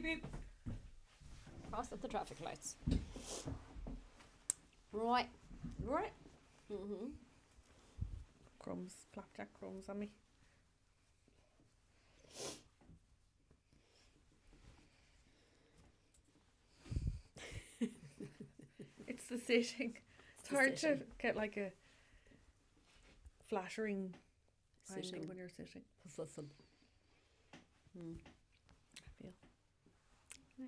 beep, beep. Cross at the traffic lights. Right. Right. Mm-hmm. Crumbs, flapjack crumbs on me. It's the sitting. It's hard to get like a flattering angle when you're sitting. Position. Mm. I feel. Yeah.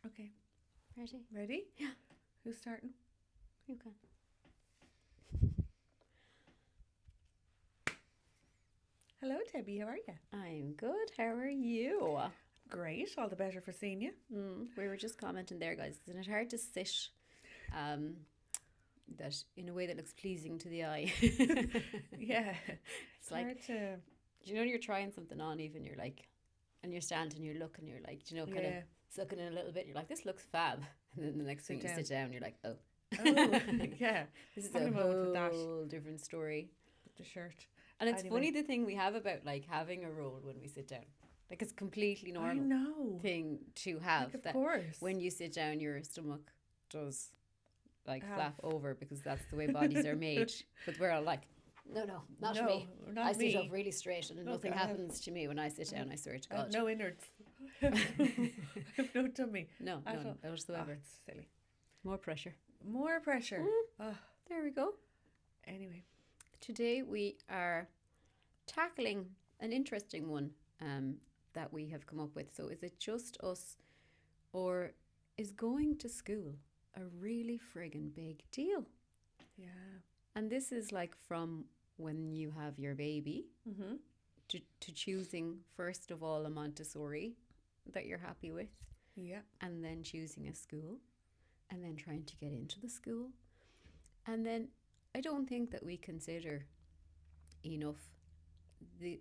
Okay. Ready? Ready? Yeah. Who's starting? You can. Hello, Debbie. How are you? I'm good. How are you? Great. All the better for seeing you. We were just commenting there, guys. Isn't it hard to sit that in a way that looks pleasing to the eye? Yeah. It's like, hard to... do you know when you're trying something on, even you're like, and you're standing, you're looking, you're like, do you know, kind of sucking in a little bit. You're like, this looks fab. And then the next thing you sit down, you're like, oh. Oh, yeah. This is Having a a moment with that. whole different story. With the shirt. And it's Anyway. funny the thing we have about like having a roll when we sit down. Like it's completely I normal know. thing to have. Like, of that course. when you sit down, your stomach does like Have- flap over because that's the way bodies are made. But we're all like, no, not me. Not I me. sit up really straight and No, nothing God. happens to me when I sit down. I swear to I have God. no innards. I have no tummy. No, I none don't- whatsoever. Oh, it's silly. More pressure. More pressure. Oh, There we go. anyway. Today we are tackling an interesting one that we have come up with. So is it just us, or is going to school a really friggin' big deal? Yeah. And this is like from when you have your baby Mm-hmm. to choosing first of all a Montessori that you're happy with, Yeah. and then choosing a school, and then trying to get into the school. And then I don't think that we consider enough the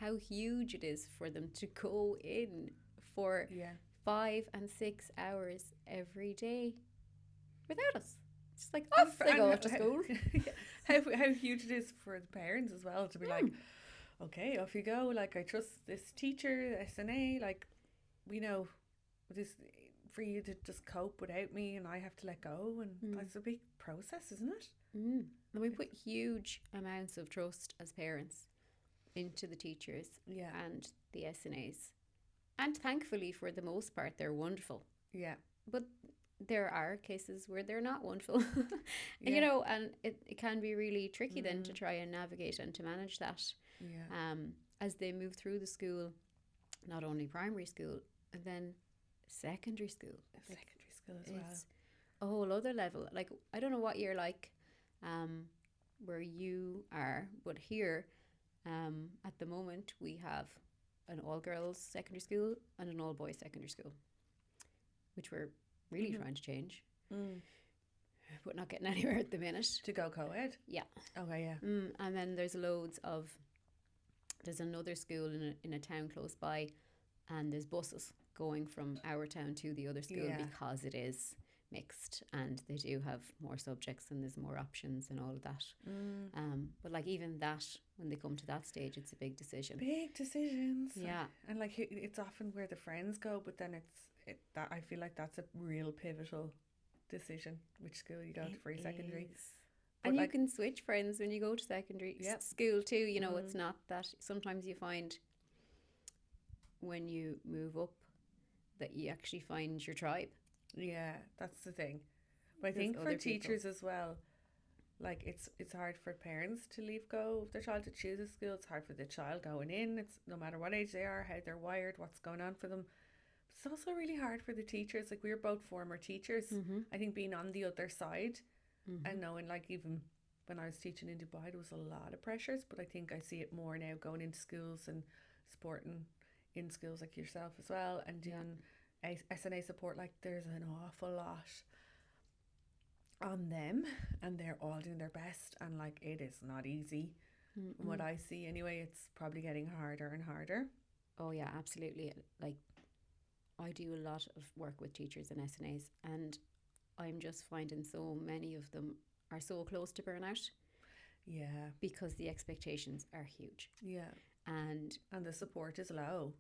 how huge it is for them to go in for Yeah. 5 and 6 hours every day without us. It's like off they go to school. how huge it is for the parents as well to be like, okay, off you go. Like, I trust this teacher, SNA. Like, we know this for you to just cope without me, and I have to let go, and that's a big process, isn't it? And we put huge amounts of trust as parents into the teachers Yeah. and the SNAs. And thankfully, for the most part, they're wonderful. Yeah. But there are cases where they're not wonderful. Yeah. You know, and it can be really tricky then to try and navigate and to manage that Yeah. as they move through the school, not only primary school, and then secondary school. Secondary school as well. It's a whole other level. Like, I don't know what you're like where you are, but here at the moment we have an all-girls secondary school and an all-boys secondary school, which we're really trying to change, but not getting anywhere at the minute. To go co-ed? Yeah. Okay, yeah. And then there's another school in a town close by, and there's buses going from our town to the other school Yeah. because it is mixed and they do have more subjects and there's more options and all of that. But like even that, when they come to that stage, it's a big decision. Big decisions. Yeah. And like it's often where the friends go, but then that I feel like that's a real pivotal decision, which school you go to for your secondary. Is. But And like- you can switch friends when you go to secondary Yep. school too. You know, it's not that sometimes you find when you move up that you actually find your tribe. Yeah, that's the thing. But I There's think for other people. teachers as well, like it's hard for parents to leave go of their child to choose a school. It's hard for the child going in. It's no matter what age they are, how they're wired, what's going on for them. But it's also really hard for the teachers. Like, we're both former teachers. I think being on the other side and knowing, like, even when I was teaching in Dubai, there was a lot of pressures, but I think I see it more now going into schools and supporting in schools like yourself as well, and doing SNA support. Like, there's an awful lot on them, and they're all doing their best, and like, it is not easy. From what I see anyway, it's probably getting harder and harder. Oh yeah, absolutely. Like, I do a lot of work with teachers and SNAs, and I'm just finding so many of them are so close to burnout Yeah, because the expectations are huge. yeah, And and the support is low.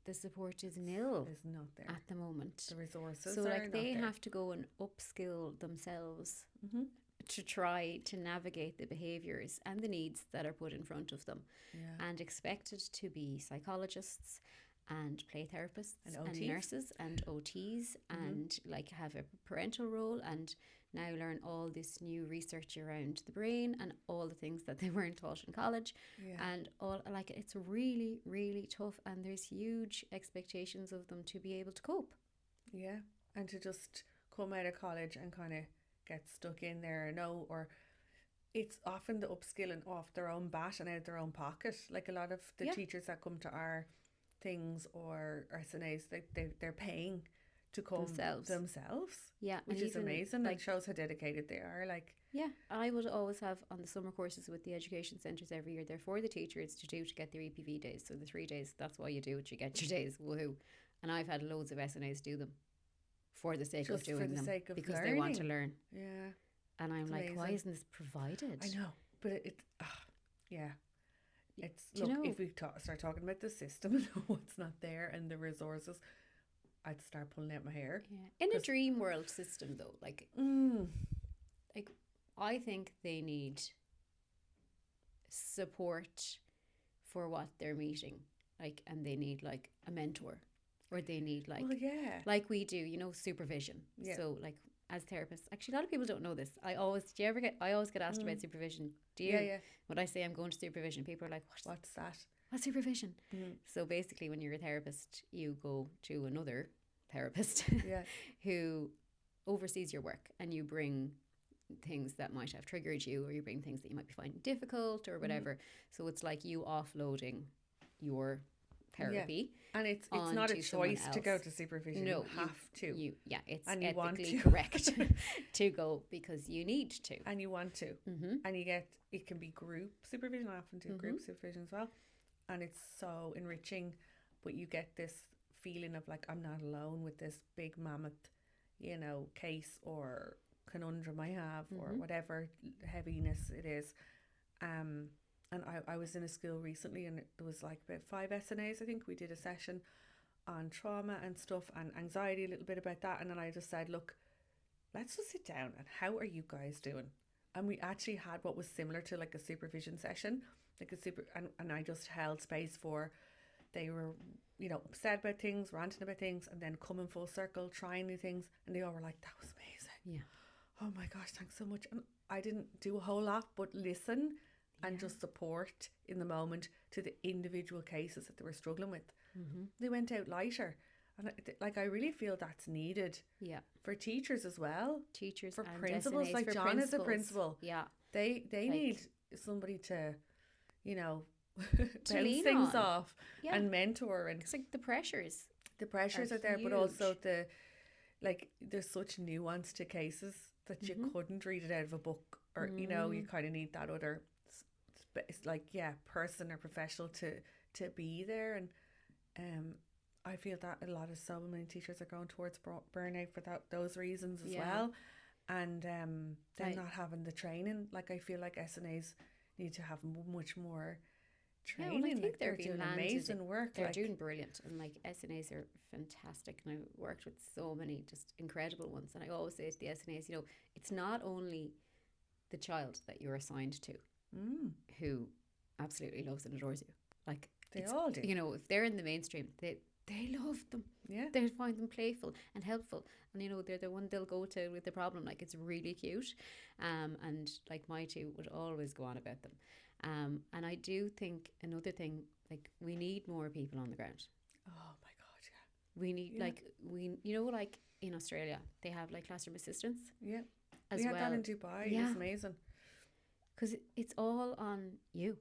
the support is nil is not there. at the moment. The resources So are like not they there. have to go and upskill themselves Mm-hmm. to try to navigate the behaviors and the needs that are put in front of them, Yeah. and expected to be psychologists and play therapists And and OTs. nurses and OTs, and like have a parental role, and now learn all this new research around the brain and all the things that they weren't taught in college. Yeah. And all, like, it's really, really tough, and there's huge expectations of them to be able to cope. Yeah. And to just come out of college and kind of get stuck in there, or it's often the upskilling off their own bat and out their own pocket. Like a lot of the Yeah. teachers that come to our things or SNAs, they're paying to come themselves, Yeah, which and is even, amazing. like, It shows how dedicated they are. Like, yeah, I would always have on the summer courses with the education centres every year. They're for the teachers to do to get their EPV days. So the 3 days, that's why you do it. You get your days. Woohoo! And I've had loads of SNAs do them for the sake just of doing for the them, sake of because learning. they want to learn. Yeah. And I'm It's like, why amazing. isn't this provided? I know, but yeah. It's Do you look, know- if we start talking about the system and what's not there and the resources, I'd start pulling out my hair. Yeah. In a 'Cause- dream world system, though, like Mm. I think they need support for what they're meeting, like, and they need like a mentor, or they need like Well, yeah. like we do, you know, supervision. Yeah. So like as therapists, actually a lot of people don't know this. I always get asked about supervision. Do you? Yeah. When I say I'm going to supervision, people are like, What's that? what's supervision? Mm. So basically, when you're a therapist, you go to another therapist Yeah. who oversees your work, and you bring things that might have triggered you, or you bring things that you might be finding difficult or whatever. So it's like you offloading your therapy. And it's On not a to someone choice to go else. to supervision. No, you have to. Yeah, it's And you want ethically to. correct to go because you need to. And you want to. Mm-hmm. And you get, it can be group supervision. I often do group supervision as well. And it's so enriching. But you get this feeling of like, I'm not alone with this big mammoth, you know, case or conundrum I have, or whatever heaviness it is. And I was in a school recently, and there was like about 5 SNAs. I think we did a session on trauma and stuff and anxiety, a little bit about that. And then I just said, look, let's just sit down and how are you guys doing? And we actually had what was similar to like a supervision session, like and I just held space for, they were, you know, upset about things, ranting about things, and then coming full circle, trying new things. And they all were like, that was amazing. Yeah. Oh my gosh, thanks so much. And I didn't do a whole lot but listen and just support in the moment to the individual cases that they were struggling with. They went out lighter. And I really feel that's needed Yeah. for teachers as well. Teachers For and principals, SNAs, like for John is a principals. principal. Yeah. They Like- need somebody to, you know, bounce lean things on. off Yeah. and mentor, and It's like the pressures. the pressures are are there, but also huge. the, like, there's such nuance to cases that you couldn't read it out of a book, or you know, you kind of need that other it's like, yeah, person or professional to be there. And I feel that a lot of so many teachers are going towards burnout for those reasons as Yeah. well. And them Right. not having the training. Like, I feel like SNAs need to have much more Yeah, training. well, I think Like, they're doing being landed- amazing work. They're like, doing brilliant, and like SNAs are fantastic, and I've worked with so many just incredible ones. And I always say to the SNAs, you know, it's not only the child that you're assigned to who absolutely loves and adores you. Like, they it's- all do. you know, if they're in the mainstream, they love them. Yeah. They find them playful and helpful, and you know, they're the one they'll go to with the problem. Like, it's really cute, and like my two would always go on about them. And I do think another thing, like, we need more people on the ground. Oh my God, yeah. We need Yeah. you know, like in Australia they have like classroom assistants Yeah. as We had well, that in Dubai. It Yeah. was amazing. because it's all on you.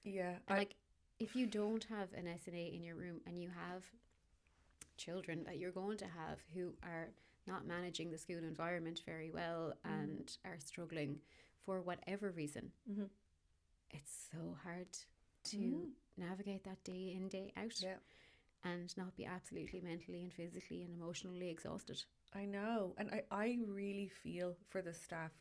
Yeah. And like, if you don't have an SNA in your room and you have children that you're going to have who are not managing the school environment very well and are struggling for whatever reason, it's so hard to navigate that day in, day out, Yeah. and not be absolutely mentally and physically and emotionally exhausted. I know. And I really feel for the staff,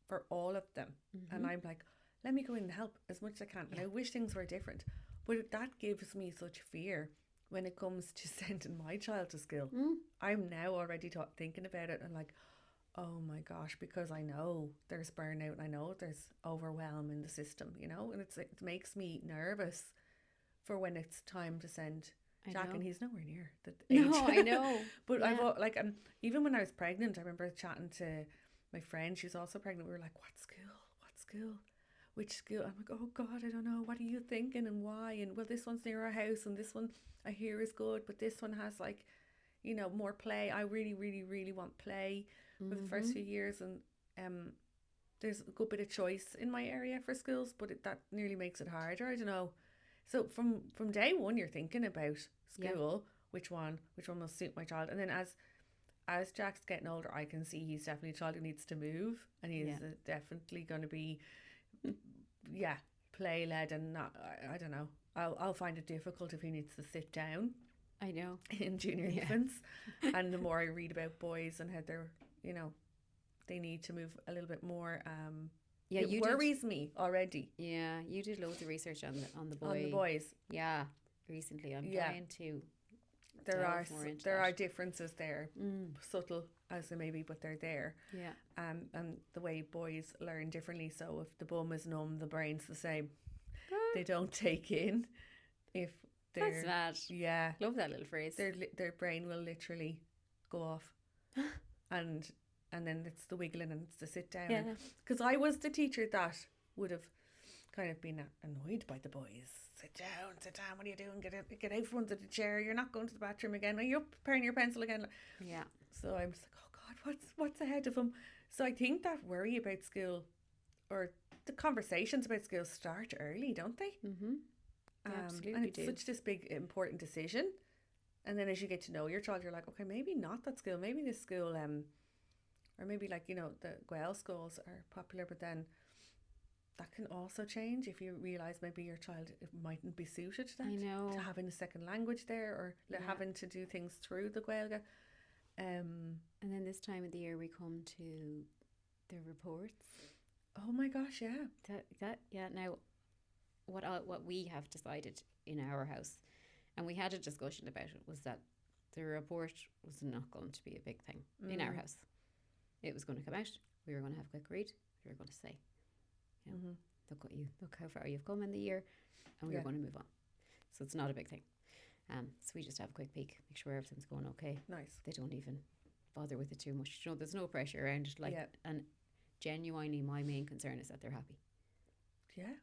for all of them. And I'm like, let me go in and help as much as I can. And I wish things were different. But that gives me such fear when it comes to sending my child to school, Mm. I'm now already thinking about it and like, oh my gosh, because I know there's burnout and I know there's overwhelm in the system, you know, and it makes me nervous for when it's time to send I Jack, and know. he's nowhere near the age. No, I know. But Yeah. like, even when I was pregnant, I remember chatting to my friend. She was also pregnant. We were like, "What school? What school? Which school?" I'm like, "Oh God, I don't know. What are you thinking and why?" And well, this one's near our house, and this one I hear is good, but this one has like, you know, more play. I really, really, really want play for the first Mm-hmm. few years, and um, there's a good bit of choice in my area for schools, but that nearly makes it harder. I don't know. So from day one, you're thinking about Yeah. school, which one will suit my child, and then as Jack's getting older, I can see he's definitely a child who needs to move, and he's Yeah. definitely going to be, yeah, play led, and not. I don't know. I'll find it difficult if he needs to sit down I know. in junior Yeah. infants, and the more I read about boys and how they're, you know, they need to move a little bit more. Yeah, It you did. worries me already Yeah, you did loads of research on the on the boy. boys. Yeah, recently. I'm Yeah, trying to there are delve more into there that. are differences there, Mm. subtle as they may be, but they're there. Yeah. And the way boys learn differently. So if the bum is numb, the brain's the same. Ah, They don't take in if that's they're, mad. yeah, Love that little phrase. their brain will literally go off, and then it's the wiggling and it's the sit down. Yeah. Because I was the teacher that would have kind of been annoyed by the boys. Sit down. What are you doing? Get out from under the chair. You're not going to the bathroom again. Are you preparing your pencil again? Yeah. So I'm just like, oh God, what's ahead of him? So I think that worry about school, or the conversations about school, start early, don't they? Mm-hmm. They And absolutely it's do. such this big important decision. And then as you get to know your child, you're like, okay, maybe not that school. Maybe this school, or maybe like, you know, the Guel schools are popular, but then that can also change if you realise maybe your child mightn't be suited to that. I know. To having a second language there, or Yeah. having to do things through the Gaelga. And then this time of the year we come to the reports. Oh my gosh, yeah. That yeah. Now, what we have decided in our house, and we had a discussion about it, was that the report was not going to be a big thing in our house. It was going to come out. We were going to have a quick read. We were going to say, you know, look how far you've come in the year, and we were Yeah. going to move on. So it's not a big thing. So we just have a quick peek, make sure everything's going okay. Nice. They don't even bother with it too much. You know, there's no pressure around it. Like, Yeah. and genuinely, my main concern is that they're happy. Yeah.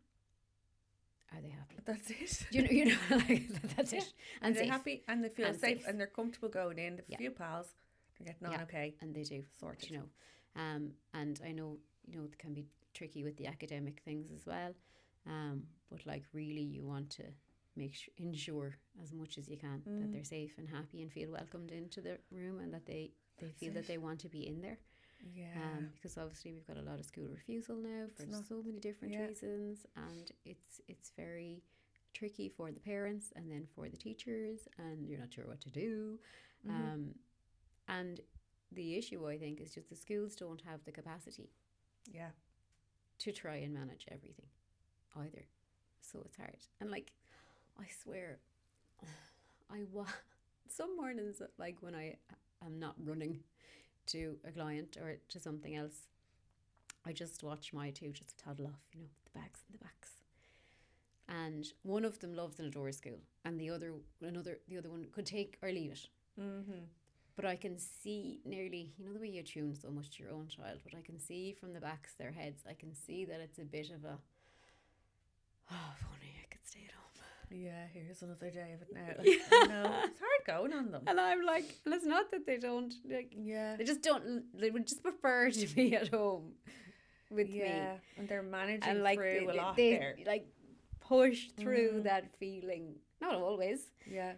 Are they happy? But that's it. You know, like, that's Yeah. it. And And they're safe. happy and they feel And safe, safe. and they're comfortable going in. A Yeah. few pals, they're getting on Yeah. okay. And they do. Sorted. You know, and I know, you know, it can be tricky with the academic things as well. But like, really, you want to ensure as much as you can that they're safe and happy and feel welcomed into the room, and that they feel that they want to be in there. Yeah. Because obviously we've got a lot of school refusal now for It's not- so many different yeah. reasons, and it's very tricky for the parents and then for the teachers, and you're not sure what to do. And the issue, I think, is just the schools don't have the capacity Yeah. to try and manage everything either. So it's hard. And like, I swear, some mornings, like when I am not running to a client or to something else, I just watch my two just toddle off, you know, the bags and the backs. And one of them loves and adores school, and the other one could take or leave it. But I can see nearly, you know, the way you tune so much to your own child, but I can see from the backs of their heads, I can see that it's a bit of a, oh, if only I could stay at home. Yeah, here's another day of it now. Like, I know. It's hard going on them. And I'm like, and it's not that they don't, like, Yeah. they just don't, they would just prefer to be at home with me. Yeah. And they're managing And like, through a lot they there. like push through that feeling. Not always. Yeah.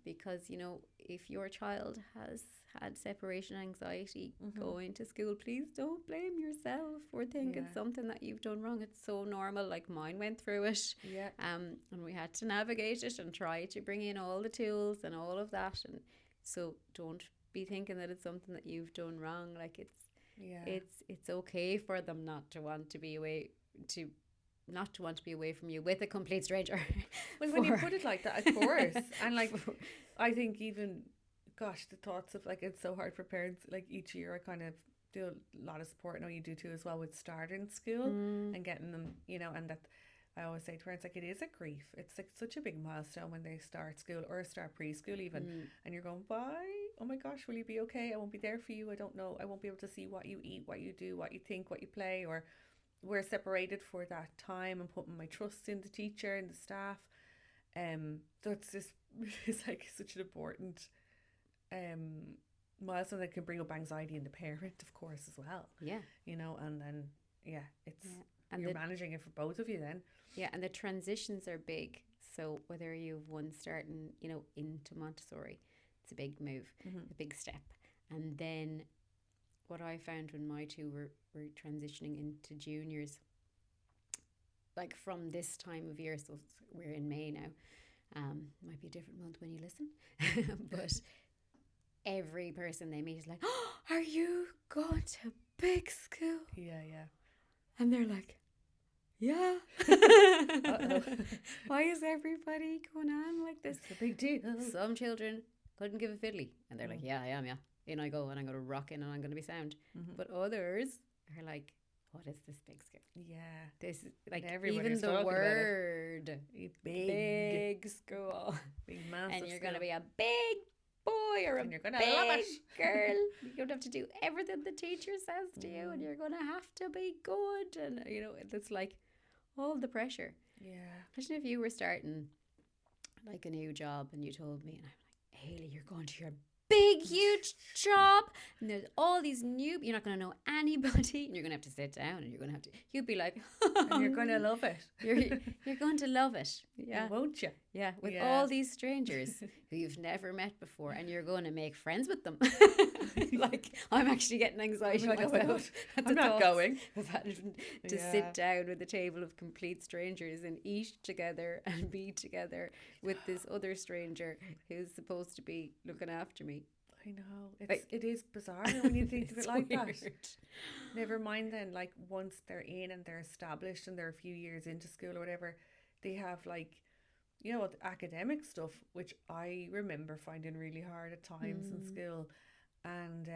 Because, you know, if your child has had separation anxiety going to school, please don't blame yourself or think it's something that you've done wrong. It's so normal. Like, mine went through it. Yeah. And we had to navigate it and try to bring in all the tools and all of that. And so don't be thinking that it's something that you've done wrong. Like, Yeah. it's okay for them not to want to be away, to not to want to be away from you with a complete stranger. Well, when you for- put it like that, of course. And like, I think even, gosh, the thoughts of like, it's so hard for parents. Like each year I kind of do a lot of support. I know you do too as well with starting school Mm, and getting them, you know, and that I always say to parents, like, it is a grief. It's like such a big milestone when they start school or start preschool even. mm, And you're going, bye. Oh my gosh, will you be okay? I won't be there for you. I don't know. I won't be able to see what you eat, what you do, what you think, what you play, or we're separated for that time and putting my trust in the teacher and the staff. So it's just it's like such an important um milestone that can bring up anxiety in the parent, of course, as well. yeah, You know, and then yeah, it's yeah. And you're the managing it for both of you then. Yeah, and the transitions are big. So whether you've one starting, into Montessori, it's a big move, Mm-hmm. a big step. And then what I found when my two were transitioning into juniors, like from this time of year, so we're in May now. Might be a different month when you listen, but every person they meet is like, "Oh, are you going to big school?" Yeah, yeah. And they're like, yeah. Uh-oh. Why is everybody going on like this? It's a big deal. Some children couldn't give a fiddly. And they're like, Mm. yeah, I am, yeah. In I go and I'm going to rock in and I'm going to be sound. Mhm. But others are like, what is this big school? Yeah. This, like, everybody's even the talking about it. word, Big, big school. big massive. And you're going to school. be a big boy or a And you're gonna big love it. girl. You're going to have to do everything the teacher says to you, and Mm. you're going to have to be good. And, it's like all the pressure. Yeah. Imagine if you were starting like a new job and you told me, and I'm like, Haley, you're going to your big, huge job, and there's all these new, you're not going to know anybody, and you're going to have to sit down, and you're going to have to, you'd be like, And you're gonna love it. you're going to love it. Yeah. Won't you? Yeah. With Yeah. all these strangers who you've never met before, and you're going to make friends with them. Like, I'm actually getting anxiety I'm like, oh my myself. God, at the I'm not thoughts going. of having to Yeah. sit down with a table of complete strangers and eat together and be together with this other stranger who's supposed to be looking after me. I know. Like- It is bizarre when you think of It's it like that. weird. Never mind then, like once they're in and they're established and they're a few years into school or whatever, they have like, you know, academic stuff, which I remember finding really hard at times in Mm. school. And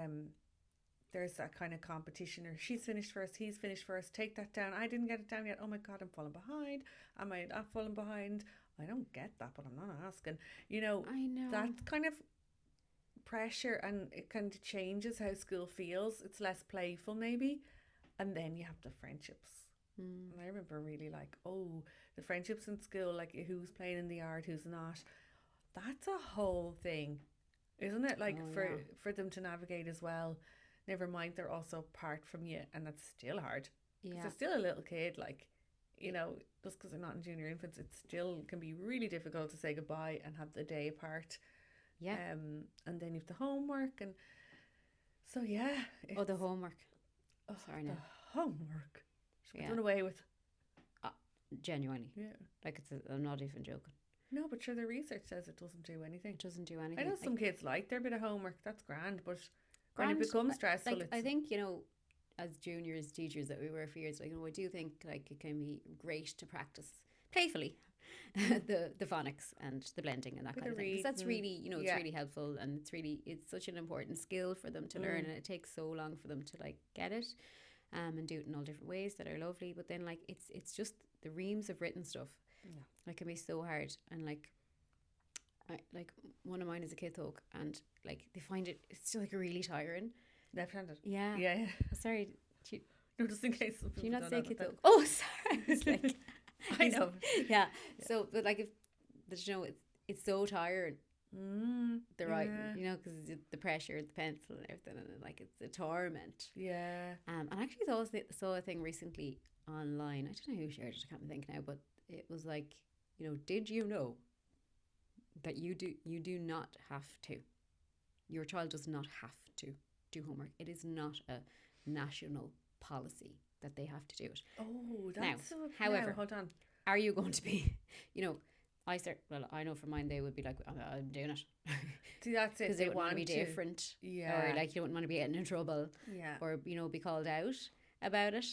there's that kind of competition, or she's finished first, he's finished first, take that down. I didn't get it down yet. Oh my God, I'm falling behind. Am I not falling behind? I don't get that, but I'm not asking. You know, I know. that kind of pressure, and it kind of changes how school feels. It's less playful maybe, and then you have the friendships. Mm. And I remember really like, oh, the friendships in school, like who's playing in the art, who's not. That's a whole thing, isn't it? Like Oh, for yeah. for them to navigate as well. Never mind, they're also apart from you, and that's still hard. 'Cause Yeah. they're still a little kid, like, you know, just because they're not in junior infants, it still can be really difficult to say goodbye and have the day apart. Yeah. And then you have the homework, and so yeah. Oh, the it's- homework. oh, sorry the now. homework. Should be Yeah. done away with. Genuinely. Yeah. Like, I'm not even joking. No, but sure, the research says it doesn't do anything. It doesn't do I anything. know Like, some kids like their bit of homework. That's grand, but when grand, it becomes stressful, like, it's I think, as juniors, teachers that we were for years, like, I do think like it can be great to practice playfully the phonics and the blending and that Bit kind of of thing. 'Cause that's reading, really, it's yeah. really helpful, and it's such an important skill for them to learn, Mm. and it takes so long for them to like get it, and do it in all different ways that are lovely. But then like it's just the reams of written stuff. Yeah. Like, can be so hard, and like one of mine is a kid talk, and like they find it's still like really tiring. left-handed. Yeah. Yeah, yeah. Sorry, No, just in case. some do you people not don't say understand. kid talk? Oh, sorry. It's like, I know. yeah. So, but like, but it's so tiring. The writing, Yeah. because the pressure, the pencil, and everything, and like it's a torment. Yeah. And I actually saw a thing recently online. I don't know who shared it. I can't think now, but it was like, did you know that you do not have to. Your child does not have to do homework. It is not a national policy that they have to do it. Oh, Now, that's so. however- now, hold on. Are you going to be, I know for mine they would be like, I'm doing it. See, that's it. Because they wouldn't want to be different. Yeah. Or like you wouldn't want to be getting in trouble, Yeah. or, be called out about it.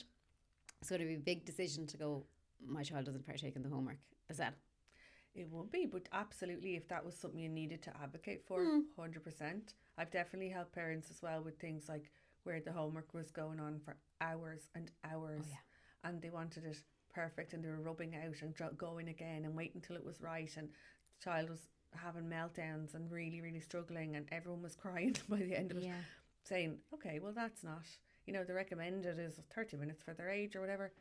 So it'd be a big decision to go, my child doesn't partake in the homework. Is that? It would be, but absolutely, if that was something you needed to advocate for, 100%. I've definitely helped parents as well with things like where the homework was going on for hours and hours, Oh, yeah. and they wanted it perfect, and they were rubbing out and going again and waiting until it was right, and the child was having meltdowns and really, really struggling, and everyone was crying by the end of it, Yeah. saying, okay, well, that's not, the recommended is 30 minutes for their age or whatever.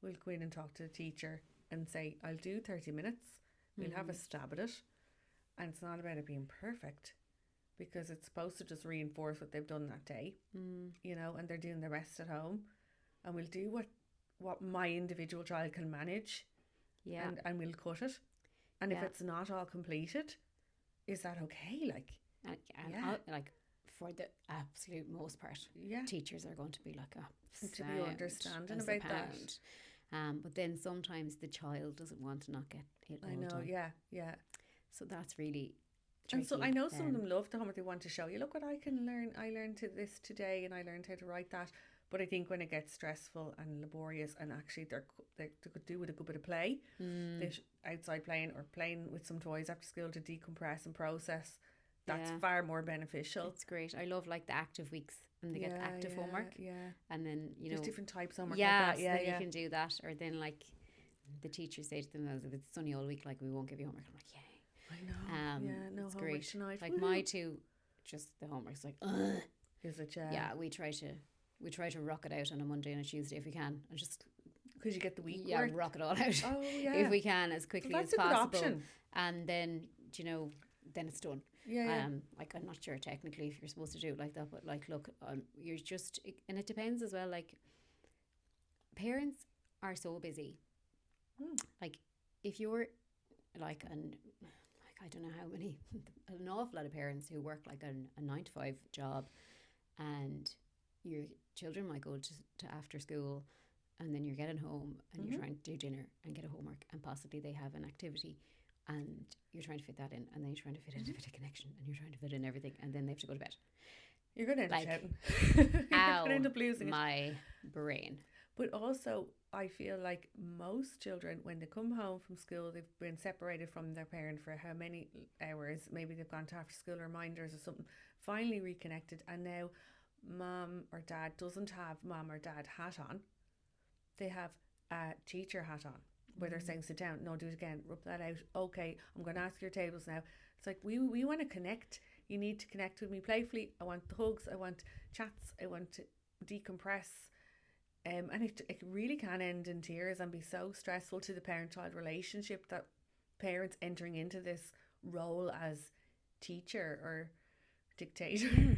We'll go in and talk to the teacher and say, I'll do 30 minutes. We'll have a stab at it. And it's not about it being perfect, because it's supposed to just reinforce what they've done that day, and they're doing the rest at home. And we'll do what my individual child can manage, Yeah. and we'll cut it. And if Yeah. it's not all completed, is that okay? Like, And Yeah. like for the absolute most part, yeah, teachers are going to be like, to be understanding about that. But then sometimes the child doesn't want to not get it all I know, done. yeah. So that's really And so tricky I know some of then. them love the homework. They want to show you, look what I can learn. I learned this today, and I learned how to write that. But I think when it gets stressful and laborious, and actually they could do with a good bit of play, outside playing or playing with some toys after school to decompress and process, that's Yeah. far more beneficial. It's great. I love like the active weeks and they get active homework, Yeah, and then there's different types of homework yeah, like that. so Yeah, then yeah. you can do that, or then like the teachers say to them, if it's sunny all week, like we won't give you homework. I'm like, yay. I know. Yeah, no it's homework great. tonight. Like my two, just the homework's like, ugh. Is it? Yeah, we try to rock it out on a Monday and a Tuesday if we can, and just Because you get the week yeah, worth. rock it all out Oh yeah. if we can as quickly That's as a good possible. option. And then then it's done. Yeah. Like I'm not sure technically if you're supposed to do it like that, but like look, you're just, and it depends as well. Like parents are so busy. Like if you're like I don't know how many, an awful lot of parents who work like a 9 to 5 job, and your children might go to after school, and then you're getting home and you're trying to do dinner and get a homework, and possibly they have an activity, and you're trying to fit that in, and then you're trying to fit in a bit of connection, and you're trying to fit in everything, and then they have to go to bed. You're going to end up Like, shouting. You're Ow, going to end up losing it. my brain. But also, I feel like most children, when they come home from school, they've been separated from their parent for how many hours. Maybe they've gone to after school reminders or something, finally reconnected, and now mom or dad doesn't have mom or dad hat on. They have a teacher hat on, where they're saying, sit down, no, do it again, rub that out. Okay, I'm going to ask your tables now. It's like, we want to connect. You need to connect with me playfully. I want the hugs. I want chats. I want to decompress. And it really can end in tears and be so stressful to the parent-child relationship, that parents entering into this role as teacher or dictator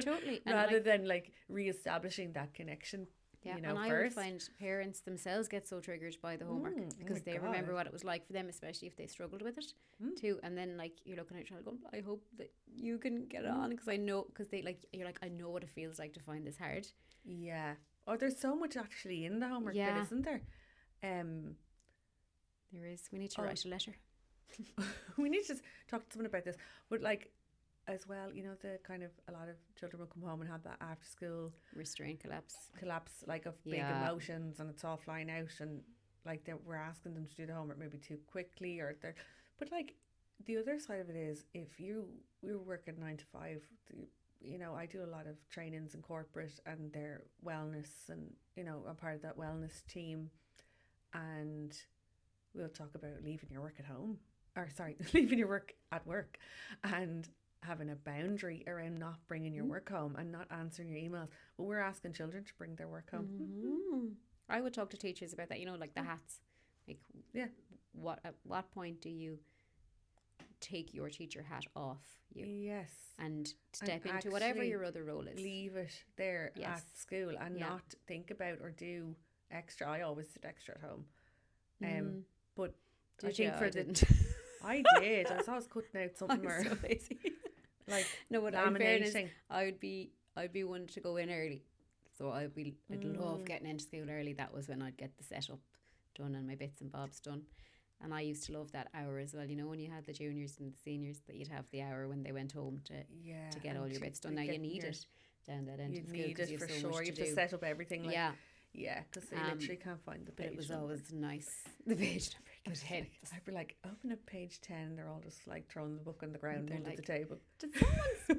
Totally. And rather like, than like re-establishing that connection. yeah, And I would first. find parents themselves get so triggered by the homework because they remember what it was like for them, especially if they struggled with it too. And then like you're looking at your child going, I hope that you can get on, because I know, because they like, you're like, I know what it feels like to find this hard. Yeah. Oh, there's so much actually in the homework Yeah. bit, isn't there? There is. We need to write a letter. We need to talk to someone about this. But like, as well, the kind of, a lot of children will come home and have that after school Restraint collapse, like of big emotions, and it's all flying out, and like we're asking them to do the homework maybe too quickly, but like the other side of it is, if we're working 9 to 5, I do a lot of trainings in corporate and their wellness, and I'm part of that wellness team, and we'll talk about leaving your work at home, or sorry, leaving your work at work, and having a boundary around not bringing your work home and not answering your emails. But we're asking children to bring their work home. I would talk to teachers about that, like the hats. Like, yeah, at what point do you take your teacher hat off you? Yes. And step into whatever your other role is. Leave it there at school and not think about or do extra. I always did extra at home. But I think I did. I was always cutting out something more. So lazy. Like, no, but in fairness, laminating. I'd be one to go in early. So I'd love getting into school early. That was when I'd get the setup done and my bits and bobs done. And I used to love that hour as well. When you had the juniors and the seniors, that you'd have the hour when they went home to get all your bits done. Now you need it down that end of school. You need it for sure. You have to set up everything. Like, Yeah, because they Um, literally can't find the But page. it was number. always nice. The page number. I It was hit. like, I'd be like, open up page 10. They're all just like throwing the book on the ground They're under the like, table. did someone speak?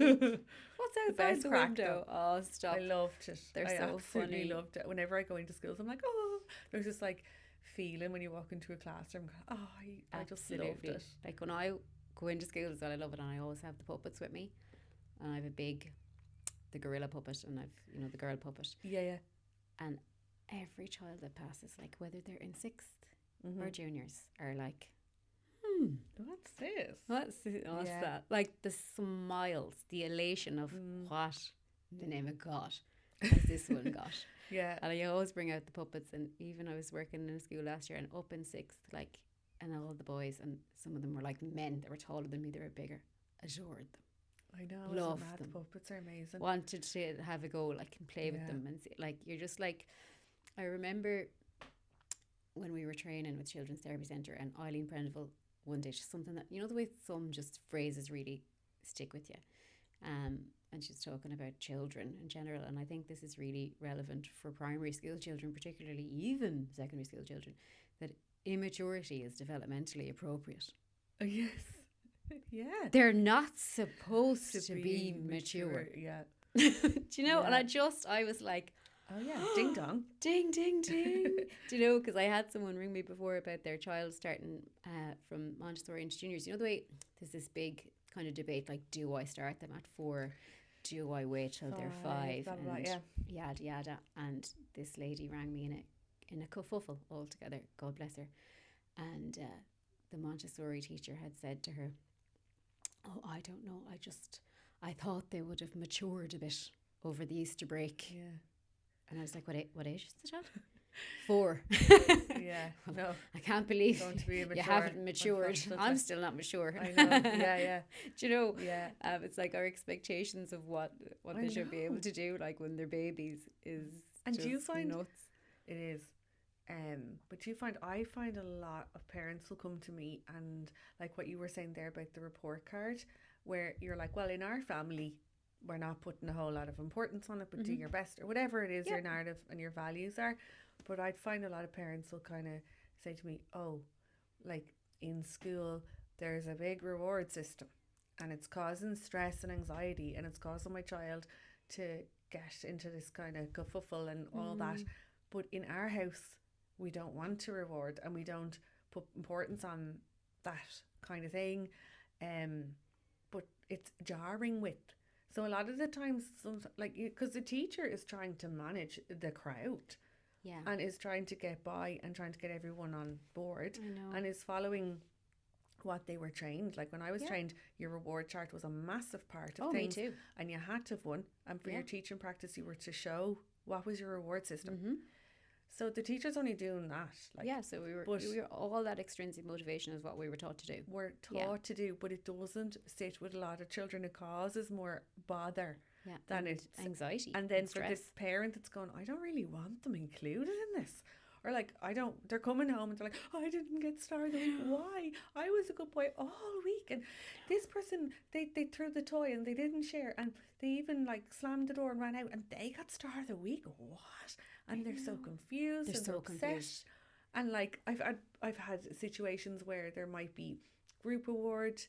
What's The outside best the crack, window? Oh, stop. I loved it. They're I so absolutely funny. loved it. Whenever I go into schools, I'm like, oh, there's this like feeling when you walk into a classroom. Oh, I just loved Absolutely. it. Like when I go into school as well, I love it, and I always have the puppets with me. And I have the gorilla puppet, and I've the girl puppet. Yeah, yeah. And every child that passes, like whether they're in 6th Mm-hmm. or juniors, are like, What's this? what's Yeah. that? Like the smiles, the elation of Mm. what in the name of God has this one got. Yeah. And I always bring out the puppets, and even I was working in a school last year, and up in 6th, like, and all the boys, and some of them were like men, they were taller than me, they were bigger, adored them, I know. Love Isn't that them. the puppets are amazing. wanted to have a go, like, and play with Yeah. them, and see, like, you're just like, I remember when we were training with Children's Therapy Centre, and Eileen Prendeville one day, just something that, the way some just phrases really stick with you. And she's talking about children in general, and I think this is really relevant for primary school children, particularly even secondary school children, that immaturity is developmentally appropriate. Oh, yes. Yeah. They're not supposed to be mature. Yeah. Do you know? And Yeah. I was like, Oh, yeah. Ding dong. ding, ding, ding. Do you know? Because I had someone ring me before about their child starting from Montessori into juniors. You know the way there's this big kind of debate, like, do I start them at 4? Do I wait till they're 5? Blah, blah, blah, And yeah. yada yada. And this lady rang me in a kerfuffle altogether. God bless her. And the Montessori teacher had said to her, "Oh, I don't know. I thought they would have matured a bit over the Easter break." Yeah. And I was like, what age is the child? 4. Yeah. No. I can't believe Going to be you immature. haven't matured. unfortunately. I'm still not mature. I know. Yeah, yeah. Do you know? Yeah. It's like our expectations of what I they should be able know. to do, like when they're babies, is And just do you find nuts. it is? But I find a lot of parents will come to me and like what you were saying there about the report card, where you're like, well, in our family, we're not putting a whole lot of importance on it, but do your best or whatever it is your narrative and your values are. But I'd find a lot of parents will kind of say to me, oh, like in school, there's a big reward system and it's causing stress and anxiety and it's causing my child to get into this kind of kerfuffle and all that. But in our house, we don't want to reward and we don't put importance on that kind of thing. But it's jarring with. So a lot of the times, like, because the teacher is trying to manage the crowd Yeah. and is trying to get by and trying to get everyone on board I know. and is following what they were trained. Like when I was Yeah. trained, your reward chart was a massive part of Oh, me things. too. And you had to have one. And for your Yeah. teaching practice, you were to show what was your reward system. Mm-hmm. So the teacher's only doing that. Like, Yeah, so we were all that extrinsic motivation is what we were taught to do. we're taught Yeah. to do, but it doesn't sit with a lot of children. It causes more bother Yeah. than and it's anxiety. and then and for stress. this parent that's going, I don't really want them included in this. Or like, they're coming home and they're like, oh, I didn't get star of the week. Why? I was a good boy all week. And this person, they threw the toy and they didn't share. And they even like slammed the door and ran out and they got star of the week. What? And they're so confused. They're and so upset. confused. And like, I've had situations where there might be group award,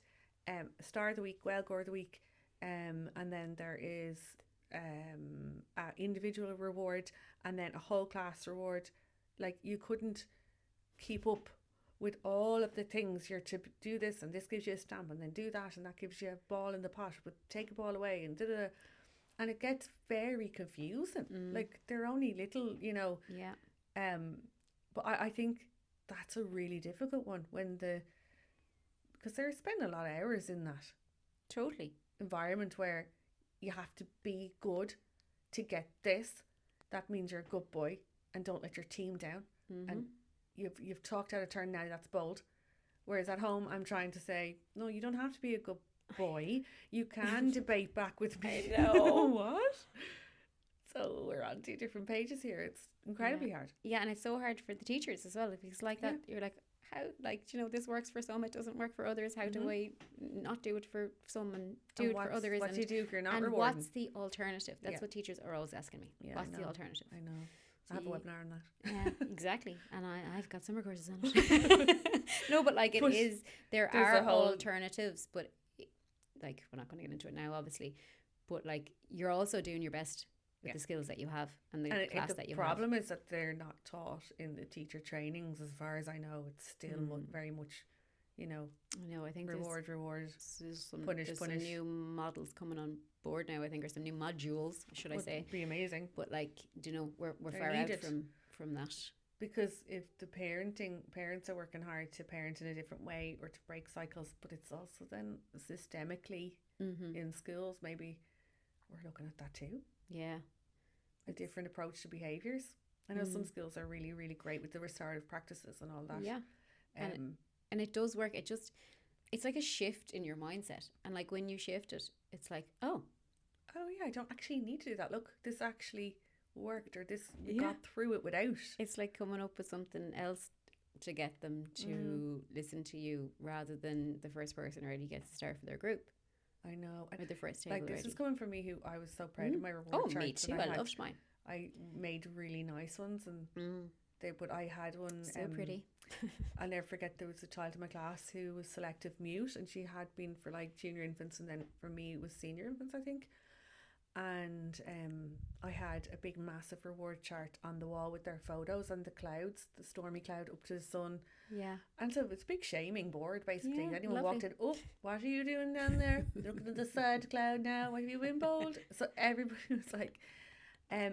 star of the week, well gore of the week, and then there is a individual reward and then a whole class reward. Like you couldn't keep up with all of the things. You're to do this and this gives you a stamp and then do that and that gives you a ball in the pot, but take a ball away and da-da-da. And it gets very confusing. Like they're only little, Yeah. but I think that's a really difficult one because they're spending a lot of hours in that Totally. environment where you have to be good to get this. That means you're a good boy and don't let your team down. And you've talked out of turn now, that's bold. Whereas at home I'm trying to say, no, you don't have to be a good boy. You can debate back with me. I know. What? So we're on 2 different pages here. It's incredibly hard. Yeah, and it's so hard for the teachers as well. If it's like that, you're like, how, like, this works for some, it doesn't work for others. How do I not do it for some and do And it for others? What do you do if you're not and rewarding? what's the alternative? That's Yeah. what teachers are always asking me. Yeah, I what's the know. alternative? I know. I have a See? webinar on that. Yeah, exactly. And I've got summer courses on it. No, but like But there there's are a whole- alternatives, but like we're not going to get into it now, obviously. But like you're also doing your best with Yeah. the skills that you have and the And class the that you problem is that they're not taught in the teacher trainings, as far as I know. It's still very much, you know, have. I know. I think reward. there's some Punish. some new models coming on board now. I think, or some new modules, should I Would say? be amazing. But like, do you know, we're They're far needed. out from that. Because if the parents are working hard to parent in a different way or to break cycles, but it's also then systemically in schools, maybe we're looking at that too. Yeah. A different approach to behaviours. I know some schools are really, really great with the restorative practices and all that. Yeah. And it does work. It's like a shift in your mindset. And like when you shift it, it's like, oh yeah, I don't actually need to do that. Look, this actually worked, or this we Yeah. got through it without. it's like coming up with something else to get them to listen to you rather than the first person already gets to start for their group I know. or the first table Like, this already. is coming from me, who I was so proud of my reward Oh, charts. me too. and I loved mine. I made really nice ones, and but I had one So pretty. I'll never forget, there was a child in my class who was selective mute, and she had been for like junior infants, and then for me it was senior infants, I think. And I had a big massive reward chart on the wall with their photos and the clouds, the stormy cloud up to the sun. Yeah. And so it's a big shaming board, basically. Yeah, Anyone walked lovely. in, oh, what are you doing down there? Looking at the sad cloud now. Have you been bold? So everybody was like,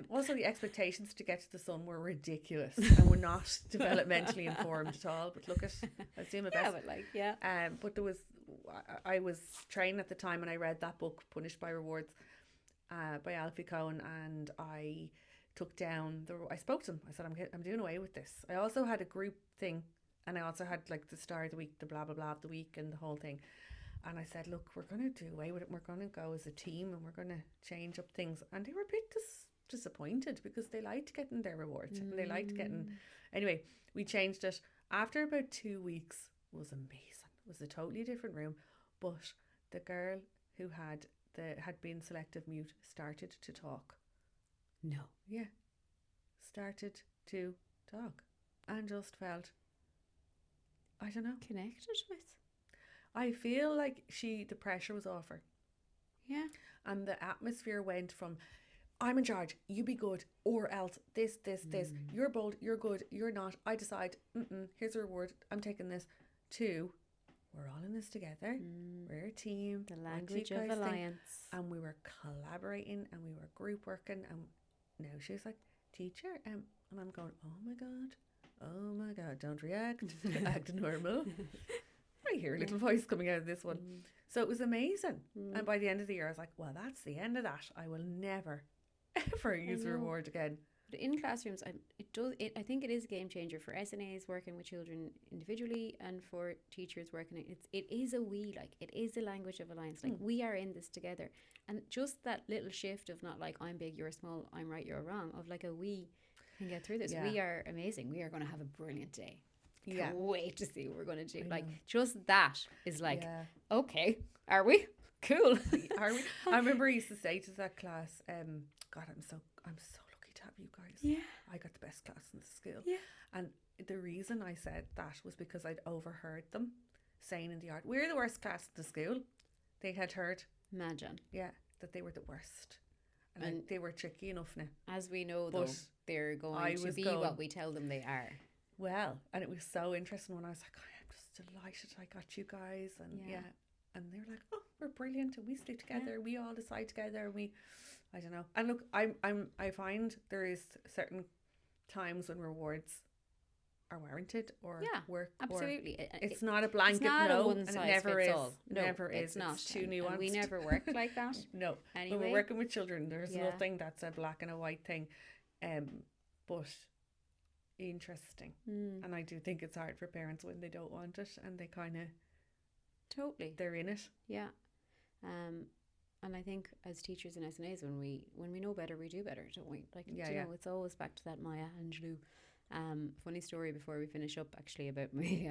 also the expectations to get to the sun were ridiculous and were not developmentally informed at all. But look, I was doing my Yeah, best. but like, yeah. But there was, I was trained at the time, and I read that book, Punished by Rewards, by Alfie Cohen, and I took down I spoke to him. I said, I'm doing away with this. I also had a group thing, and I also had like the star of the week, the blah blah blah of the week, and the whole thing. And I said, look, we're going to do away with it. We're going to go as a team, and we're going to change up things. And they were a bit disappointed, because they liked getting their rewards and they liked getting. Anyway, we changed it. After about 2 weeks, it was amazing. It was a totally different room, but the girl who had been selective mute started to talk. No. Yeah, started to talk, and just felt, I don't know. Connected with. I feel like the pressure was off her, Yeah. and the atmosphere went from, I'm in charge, you be good, or else this. You're bold, you're good, you're not. I decide, here's a reward, I'm taking this, to, we're all in this together. We're a team. The What do you language of guys think? alliance. And we were collaborating, and we were group working, and now she's like, teacher, and I'm going, oh my god, don't react, act normal. I hear a little voice coming out of this one. So it was amazing. And by the end of the year, I was like, well, that's the end of that. I will never, ever use know. reward again. But in classrooms, I think it is a game changer for SNAs working with children individually, and for teachers working. It is a language of alliance. Like, we are in this together, and just that little shift of not like, I'm big, you're small, I'm right, you're wrong, of like we can get through this. Yeah. We are amazing. We are going to have a brilliant day. Yeah. Can't wait to see what we're going to do. I Like, know. just that is like, Yeah. okay, are we? Cool. Are we? I remember I used to say to that class, God, I'm so lucky to have you guys. Yeah. I got the best class in the school. Yeah. And the reason I said that was because I'd overheard them saying in the yard, we're the worst class in the school. They had heard, Imagine. yeah, that they were the worst. And And- like, they were tricky enough now. As we know, though, But they're I going to was be going- what we tell them they are. Well, and it was so interesting when I was like, I'm just delighted I got you guys. And Yeah. and they were like, oh, we're brilliant, and we stick together. We all decide together. I don't know. And look, I find there is certain times when rewards are warranted, or Yeah, work. Absolutely. Or it's not a blanket it's not no, a one and it size never fits is. all. No, Never is. It's not. Too and nuanced. we never work like that. No. When Anyway. we're working with children, there's Yeah. nothing that's a black and a white thing. But interesting. And I do think it's hard for parents when they don't want it, and they kind of, Totally. they're in it. Yeah. And I think as teachers and SNAs, when we know better, we do better, don't we? Like, Yeah, do you yeah. know, it's always back to that Maya Angelou. Funny story before we finish up, actually, about me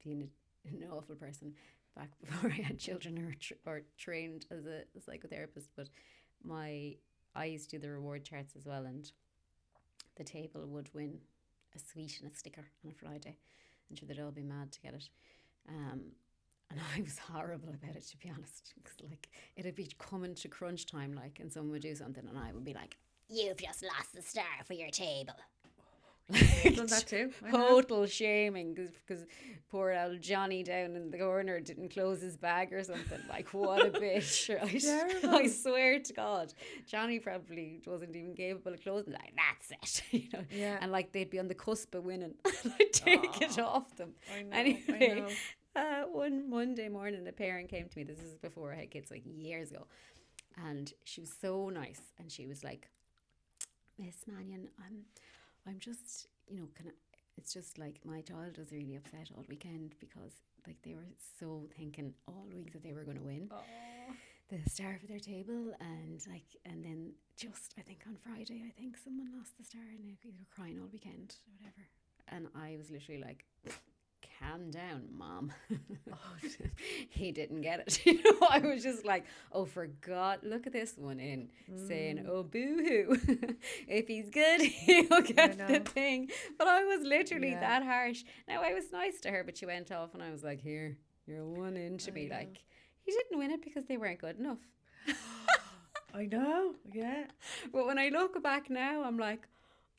being an awful person back before I had children, or trained as a psychotherapist. But I used to do the reward charts as well, and the table would win a sweet and a sticker on a Friday. And sure, they'd all be mad to get it. And I was horrible about it, to be honest, because like it'd be coming to crunch time, like, and someone would do something, and I would be like, "You've just lost the star for your table." I've done that too. I know. Total shaming because poor old Johnny down in the corner didn't close his bag or something. Like, what a bitch, right? Terrible. I swear to God, Johnny probably wasn't even capable of closing. Like, that's it, you know. Yeah. And like they'd be on the cusp of winning, and I'd take it off them. I know. Anyway, I know. one Monday morning, a parent came to me. This is before I had kids, like years ago, and she was so nice, and she was like, "Miss Mannion, I'm just, you know, it's just like my child was really upset all weekend because like they were so thinking all week that they were going to win the star for their table, and like, and then just I think on Friday, I think someone lost the star and they were crying all weekend, whatever." And I was literally like, "Calm down, Mom." He didn't get it. You know, I was just like, "Oh, for God, look at this one in saying, oh, boo-hoo. If he's good, he'll get the thing." But I was literally that harsh. Now, I was nice to her, but she went off and I was like, "Here, you're one in to be like, he didn't win it because they weren't good enough." I know. Yeah. But when I look back now, I'm like,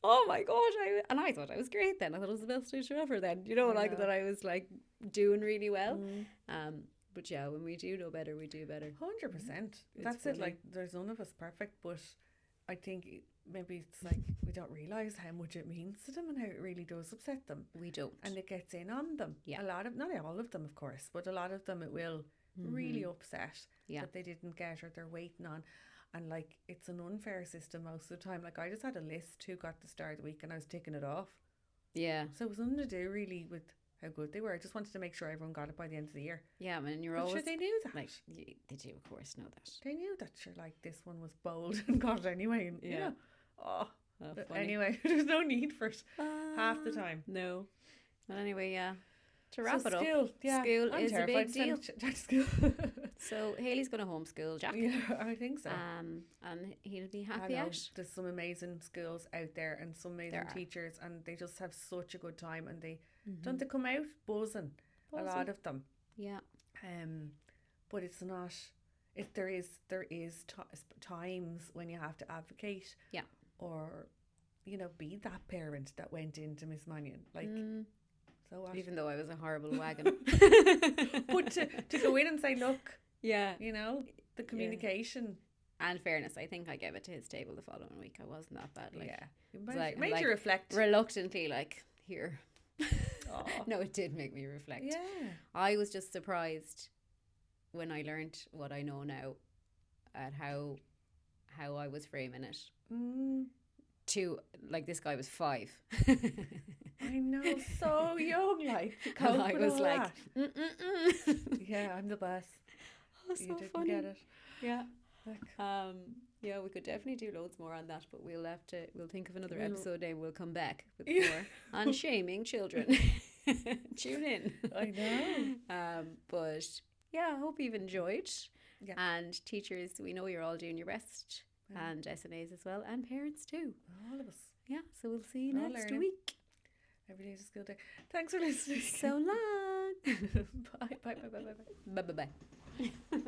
oh my God. I thought I was great then. I thought I was the best teacher ever then. You know, like that I was like doing really well. But yeah, when we do know better, we do better. 100%. That's it. Like, there's none of us perfect, but I think maybe it's like we don't realise how much it means to them and how it really does upset them. We don't. And it gets in on them. Yeah. A lot of, not all of them, of course, but a lot of them it will really upset that they didn't get or they're waiting on. And like, it's an unfair system most of the time. Like, I just had a list who got the star of the week and I was ticking it off. Yeah. So it was nothing to do really with how good they were. I just wanted to make sure everyone got it by the end of the year. Yeah, and you're But always... sure, they knew that. Like, they do, of course, know that. They knew that, sure, like, this one was bold and got it anyway. And, you know, funny. anyway, there's no need for it half the time. No. But anyway, yeah. To wrap it school, up, yeah, school I'm is a terrified big to send deal. Jack to school. So Haley's going to homeschool Jack. Yeah, I think so. And he'll be I happy know, out. there's some amazing schools out there and some amazing teachers, and they just have such a good time, and they don't they come out buzzing, a lot of them. Yeah. But it's not. There is times when you have to advocate. Yeah. Or, you know, be that parent that went into Miss Mannion, like. So what? Even though I was a horrible wagon. But to go in and say, look, yeah, you know, the communication. And fairness, I think I gave it to his table the following week. I wasn't that bad. Like, It made you reflect. Reluctantly, like, here. No, it did make me reflect. Yeah. I was just surprised when I learned what I know now at how I was framing it. To, like, this guy was 5. I know, so young, like, to And cope I with was all like, that. Yeah, I'm the best. Oh, so You didn't funny. get it. Yeah. Like, Yeah, we could definitely do loads more on that, but we'll think of another We'll- episode and we'll come back with Yeah. more on shaming children. Tune in. I know. But yeah, I hope you've enjoyed. Yeah. And teachers, we know you're all doing your best. Yeah. And SNAs as well, and parents too. All of us. Yeah, so we'll see you We're all next learning. week. Every day is a school day. Thanks for listening. So long. Bye. Bye. Bye. Bye. Bye. Bye. Bye bye bye.